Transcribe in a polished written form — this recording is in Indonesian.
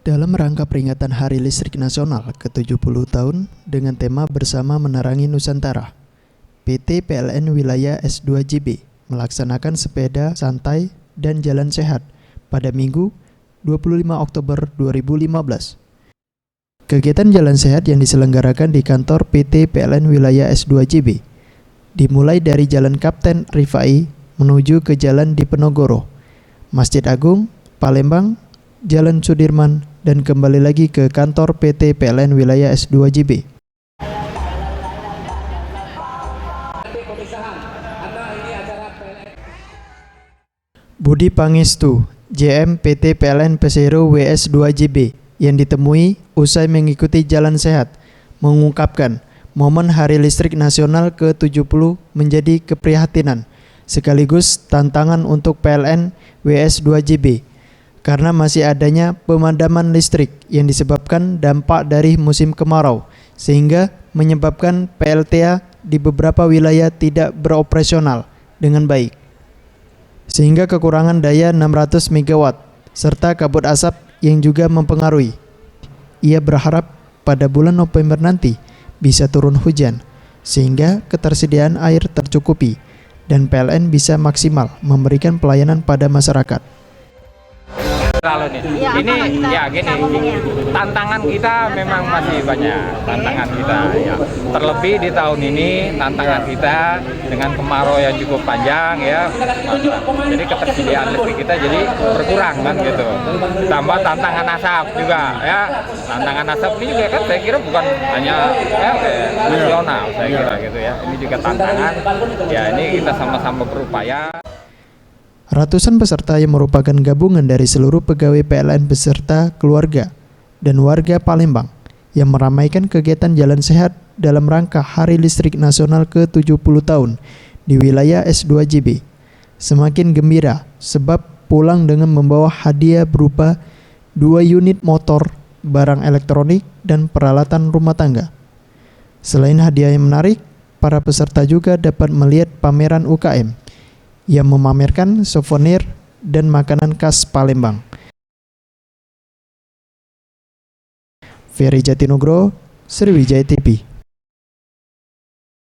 Dalam rangka peringatan Hari Listrik Nasional ke-70 tahun dengan tema Bersama Menerangi Nusantara, PT PLN Wilayah S2JB melaksanakan sepeda santai dan jalan sehat pada Minggu 25 Oktober 2015. Kegiatan jalan sehat yang diselenggarakan di kantor PT PLN Wilayah S2JB dimulai dari Jalan Kapten Rifai menuju ke Jalan Diponegoro, Masjid Agung, Palembang, Jalan Sudirman, dan kembali lagi ke kantor PT PLN Wilayah S2JB. Budi Pangestu, JM PT PLN Persero WS2JB yang ditemui usai mengikuti jalan sehat, mengungkapkan momen Hari Listrik Nasional ke-70 menjadi keprihatinan sekaligus tantangan untuk PLN WS2JB karena masih adanya pemadaman listrik yang disebabkan dampak dari musim kemarau sehingga menyebabkan PLTA di beberapa wilayah tidak beroperasional dengan baik sehingga kekurangan daya 600 MW serta kabut asap yang juga mempengaruhi. Ia berharap pada bulan November nanti bisa turun hujan sehingga ketersediaan air tercukupi dan PLN bisa maksimal memberikan pelayanan pada masyarakat. Kalau ini ya gini, tantangan kita memang masih banyak, tantangan kita ya. Terlebih di tahun ini tantangan kita dengan kemarau yang cukup panjang ya. Jadi ketersediaan listrik kita jadi berkurang kan gitu. Tambah tantangan asap juga ya. Tantangan asap ini juga kan saya kira bukan hanya nasional saya kira gitu ya. Ini juga tantangan. Ya ini kita sama-sama berupaya. Ratusan peserta yang merupakan gabungan dari seluruh pegawai PLN beserta keluarga dan warga Palembang yang meramaikan kegiatan jalan sehat dalam rangka Hari Listrik Nasional ke-70 tahun di wilayah S2JB semakin gembira sebab pulang dengan membawa hadiah berupa 2 unit motor, barang elektronik, dan peralatan rumah tangga. Selain hadiah yang menarik, para peserta juga dapat melihat pameran UKM yang memamerkan souvenir dan makanan khas Palembang. Ferry Jatinugro, Sriwijaya TV.